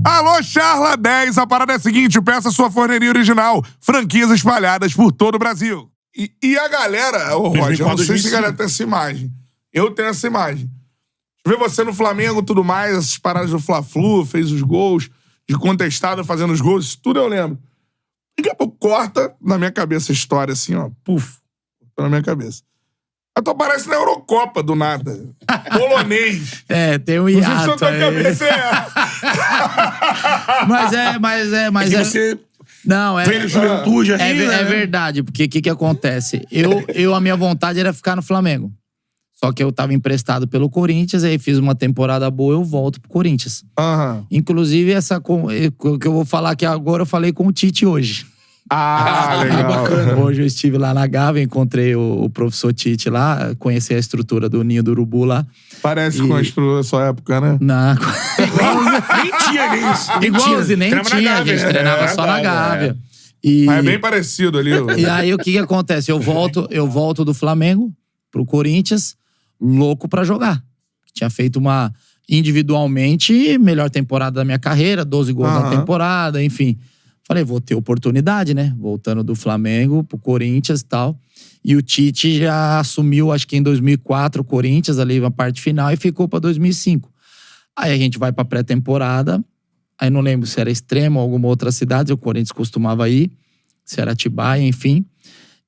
Alô, Charla 10, a parada é a seguinte, peça sua forneria original, franquias espalhadas por todo o Brasil. E a galera, Roger, eu não sei se a galera tem essa imagem. Eu tenho essa imagem. Ver você no Flamengo, tudo mais, essas paradas do Fla-Flu, fez os gols, de contestado fazendo os gols, isso tudo eu lembro. Daqui a pouco corta na minha cabeça a história, assim, ó, puf, na minha cabeça. Aí tu aparece na Eurocopa, do nada. Polonês. Tem um hiato. Não sei se a tua cabeça Mas que você... Não, Veio juventude aqui, é verdade, porque o que acontece? A minha vontade era ficar no Flamengo. Só que eu tava emprestado pelo Corinthians, aí fiz uma temporada boa, eu volto pro Corinthians. Inclusive, o que eu vou falar aqui agora, eu falei com o Tite hoje. Legal. Hoje eu estive lá na Gávea, encontrei o professor Tite lá, conheci a estrutura do Ninho do Urubu lá. Parece com a estrutura da sua época, né? Não. Nem tinha isso. Igualzinho, nem tinha. A gente treinava só na Gávea. Mas é bem parecido ali. E aí, o que acontece? Eu volto do Flamengo pro Corinthians, louco pra jogar. Tinha feito uma, individualmente, melhor temporada da minha carreira, 12 gols na temporada, enfim. Falei, vou ter oportunidade, né? Voltando do Flamengo pro Corinthians e tal. E o Tite já assumiu, acho que em 2004, o Corinthians, ali na parte final, e ficou pra 2005. Aí a gente vai pra pré-temporada. Aí não lembro se era Extremo ou alguma outra cidade, o Corinthians costumava ir. Se era Atibaia, enfim.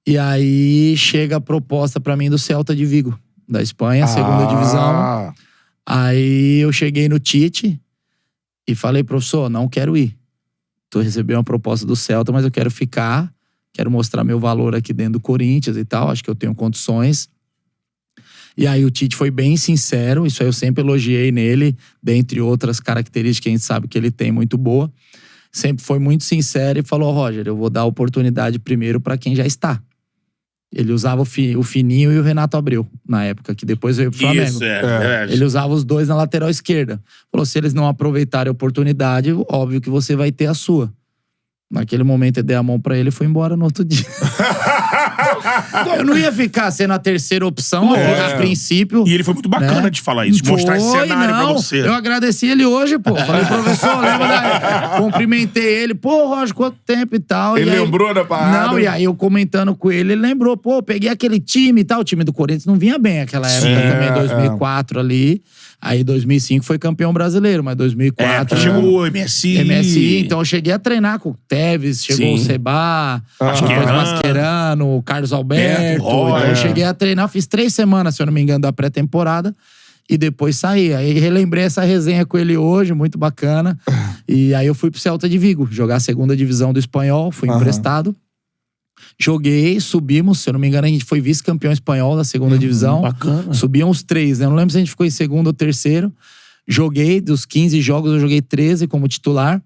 E aí chega a proposta pra mim do Celta de Vigo, da Espanha, segunda divisão. Aí eu cheguei no Tite e falei, professor, não quero ir. Tô recebendo uma proposta do Celta, mas eu quero ficar, quero mostrar meu valor aqui dentro do Corinthians e tal, acho que eu tenho condições. E aí o Tite foi bem sincero, isso aí eu sempre elogiei nele, dentre outras características que a gente sabe que ele tem muito boa. Sempre foi muito sincero e falou, Roger, eu vou dar a oportunidade primeiro para quem já está. Ele usava o Fininho e o Renato Abreu, na época, que depois veio pro Flamengo. Isso, verdade. Ele usava os dois na lateral esquerda. Falou, se eles não aproveitarem a oportunidade, óbvio que você vai ter a sua. Naquele momento, eu dei a mão pra ele e fui embora no outro dia. Eu não ia ficar sendo a terceira opção, a princípio. E ele foi muito bacana de falar isso, de mostrar esse cenário pra você. Eu agradeci ele hoje, pô. Falei, professor, lembra da... Cumprimentei ele. Pô, Roger, quanto tempo e tal. Ele e aí... lembrou da parada? Não, e aí eu comentando com ele, ele lembrou. Pô, peguei aquele time e tal. O time do Corinthians não vinha bem naquela época também, 2004 ali. Aí 2005 foi campeão brasileiro, mas 2004... chegou o MSI. Então eu cheguei a treinar com o Tevez, chegou o Seba, depois Mascherano, o Carlos Alberto. Então eu cheguei a treinar, fiz 3 semanas, se eu não me engano, da pré-temporada. E depois saí. Aí relembrei essa resenha com ele hoje, muito bacana. E aí eu fui pro Celta de Vigo, jogar a segunda divisão do Espanhol, fui emprestado. Joguei, subimos, se eu não me engano, a gente foi vice-campeão espanhol da segunda divisão. Bacana. Subiam os 3, né? Eu não lembro se a gente ficou em segundo ou terceiro. Joguei, dos 15 jogos, eu joguei 13 como titular.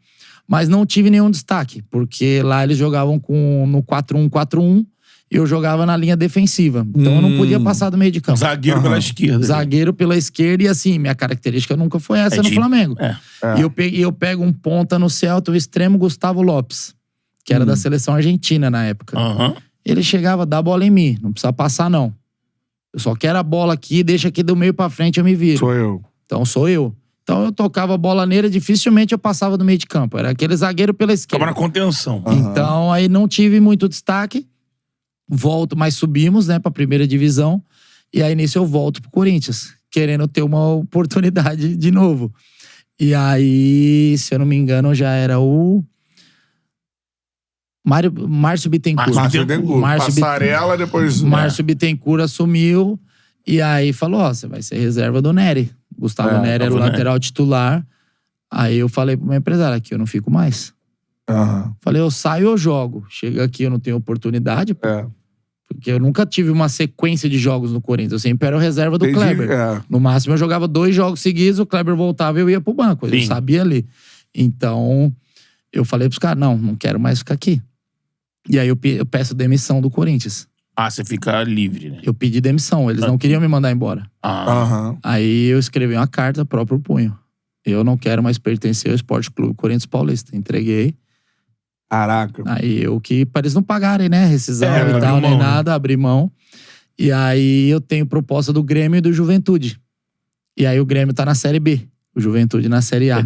Mas não tive nenhum destaque, porque lá eles jogavam no 4-1-4-1 e eu jogava na linha defensiva. Então eu não podia passar do meio de campo. Zagueiro pela esquerda. Zagueiro pela esquerda e assim, minha característica nunca foi essa no Flamengo. E eu pego um ponta no Celta, o extremo Gustavo Lopes, que era da seleção argentina na época. Ele chegava, dá a bola em mim, não precisa passar não. Eu só quero a bola aqui, deixa aqui do meio pra frente, eu me viro. Sou eu. Então sou eu. Então eu tocava a bola nele, dificilmente eu passava do meio de campo. Era aquele zagueiro pela esquerda. Tava na contenção. Então aí não tive muito destaque. Volto, mas subimos, né, pra primeira divisão. E aí nisso eu volto pro Corinthians, querendo ter uma oportunidade de novo. E aí, se eu não me engano, já era o... Márcio Bittencourt. Passarela, depois... Márcio Bittencourt assumiu e aí falou, ó, você vai ser reserva do Nery. Gustavo Nery era o lateral titular. Aí eu falei pro meu empresário, aqui eu não fico mais. Falei, eu saio ou jogo. Chega aqui, eu não tenho oportunidade. Porque eu nunca tive uma sequência de jogos no Corinthians. Eu sempre era o reserva do Kleber. No máximo eu jogava 2 jogos seguidos, o Kleber voltava e eu ia pro banco. Eu sabia ali. Então, eu falei pros caras, não quero mais ficar aqui. E aí eu peço demissão do Corinthians. Você fica livre, né? Eu pedi demissão, eles não queriam me mandar embora. Aí eu escrevi uma carta, próprio punho. Eu não quero mais pertencer ao Esporte Clube Corinthians Paulista. Entreguei. Caraca. Aí pra eles não pagarem, né? Rescisão e tal, nem nada, abri mão. E aí eu tenho proposta do Grêmio e do Juventude. E aí o Grêmio tá na Série B. O Juventude na Série A.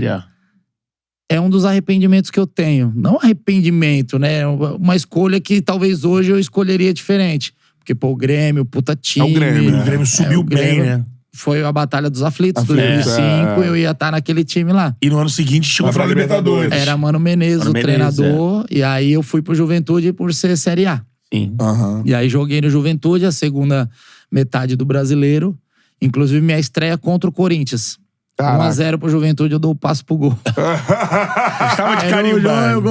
é um dos arrependimentos que eu tenho. Não arrependimento, né? Uma escolha que talvez hoje eu escolheria diferente. Porque, pô, o Grêmio, puta time. É o Grêmio, né? O Grêmio subiu bem, né? Foi a Batalha dos Aflitos, 2005, eu ia estar naquele time lá. E no ano seguinte chegou pra Libertadores. Era Mano Menezes, o treinador. E aí eu fui pro Juventude por ser Série A. Sim. E aí joguei no Juventude, a segunda metade do Brasileiro. Inclusive minha estreia contra o Corinthians. 1-0 pro Juventude, eu dou o passo pro gol. Estava de carimbar.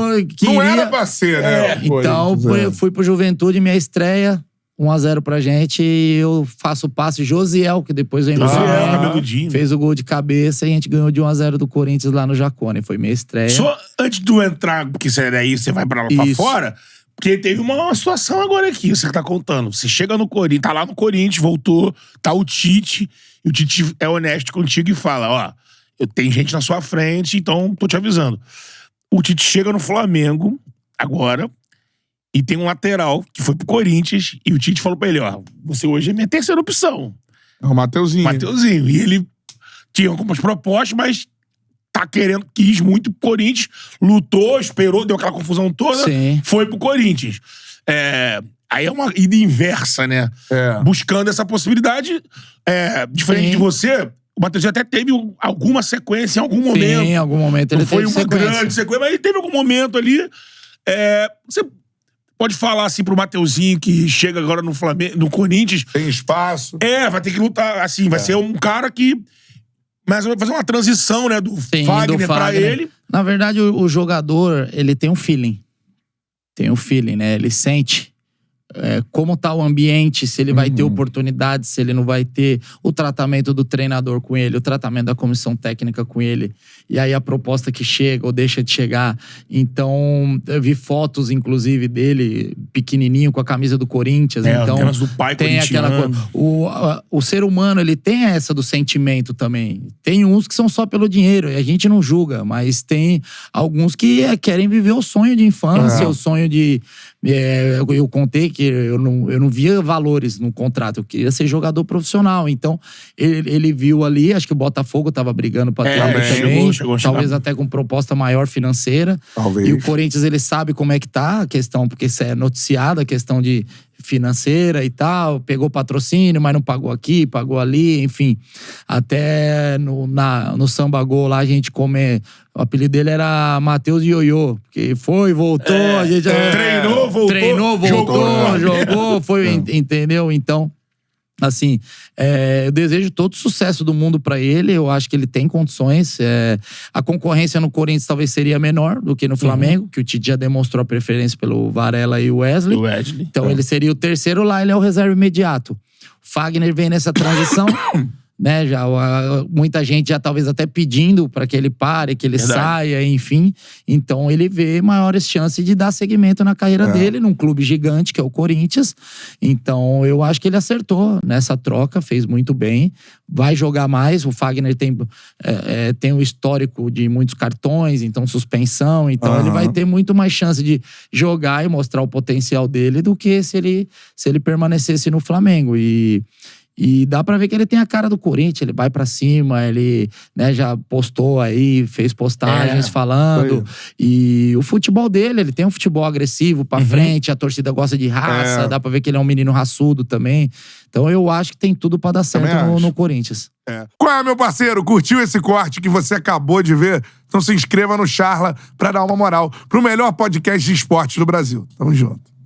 Não era pra ser, né? Então, eu fui pro Juventude, minha estreia, 1-0 pra gente, e eu faço o passe Josiel, que depois veio cabeludinho. fez o gol de cabeça e a gente ganhou de 1-0 do Corinthians lá no Jacone. Foi minha estreia. Só antes de tu entrar, porque daí você vai pra lá pra fora, porque teve uma situação agora aqui, você que tá contando. Você chega no Corinthians, tá lá no Corinthians, voltou, tá o Tite, e o Tite é honesto contigo e fala, ó, eu tenho gente na sua frente, então tô te avisando. O Tite chega no Flamengo, agora, e tem um lateral que foi pro Corinthians, e o Tite falou pra ele, ó, você hoje é minha terceira opção. É o Mateuzinho. E ele tinha algumas propostas, mas quis muito pro Corinthians, lutou, esperou, deu aquela confusão toda, foi pro Corinthians. Aí é uma ida inversa, né? Buscando essa possibilidade. Diferente de você, o Mateuzinho até teve alguma sequência em algum momento. Sim, em algum momento ele não foi teve uma sequência. grande sequência, mas ele teve algum momento ali. Você pode falar assim pro Mateuzinho que chega agora no Flamengo, no Corinthians. Tem espaço. Vai ter que lutar, assim, vai ser um cara que... Mas vai fazer uma transição, né, do Fagner pra ele. Na verdade, o jogador, ele tem um feeling. Tem um feeling, né? Ele sente como tá o ambiente, se ele vai ter oportunidade, se ele não vai ter o tratamento do treinador com ele, o tratamento da comissão técnica com ele. E aí a proposta que chega ou deixa de chegar. Então, eu vi fotos, inclusive, dele pequenininho com a camisa do Corinthians. Então, do pai tem aquela coisa. O ser humano, ele tem essa do sentimento também. Tem uns que são só pelo dinheiro, e a gente não julga, mas tem alguns que querem viver o sonho de infância, o sonho de... eu contei que eu não via valores no contrato, eu queria ser jogador profissional. Então, ele viu ali, acho que o Botafogo tava brigando pra ter também, talvez até com proposta maior financeira. Talvez. E o Corinthians, ele sabe como é que tá a questão, porque isso é noticiado, a questão de financeira e tal, pegou patrocínio, mas não pagou aqui, pagou ali, enfim. Até no Samba Gol lá, a gente o apelido dele era Matheus Ioiô, porque foi, voltou, a gente... Treinou, voltou, jogou, foi, entendeu? Então, assim, eu desejo todo o sucesso do mundo pra ele, eu acho que ele tem condições. A concorrência no Corinthians talvez seria menor do que no Flamengo, que o Tite já demonstrou a preferência pelo Varela e o Wesley. Então ele seria o terceiro lá, ele é o reserva imediato. O Fagner vem nessa transição... né, muita gente já talvez até pedindo para que ele pare, que ele saia, enfim. Então ele vê maiores chances de dar seguimento na carreira dele num clube gigante que é o Corinthians. Então eu acho que ele acertou nessa troca, fez muito bem. Vai jogar mais, o Fagner tem um histórico de muitos cartões, então suspensão, então ele vai ter muito mais chance de jogar e mostrar o potencial dele do que se ele permanecesse no Flamengo. E dá pra ver que ele tem a cara do Corinthians, ele vai pra cima, ele, né, já postou aí, fez postagens falando. E o futebol dele, ele tem um futebol agressivo pra frente, a torcida gosta de raça, dá pra ver que ele é um menino raçudo também. Então eu acho que tem tudo pra dar certo no Corinthians. Qual é, meu parceiro? Curtiu esse corte que você acabou de ver? Então se inscreva no Charla pra dar uma moral pro melhor podcast de esportes do Brasil. Tamo junto.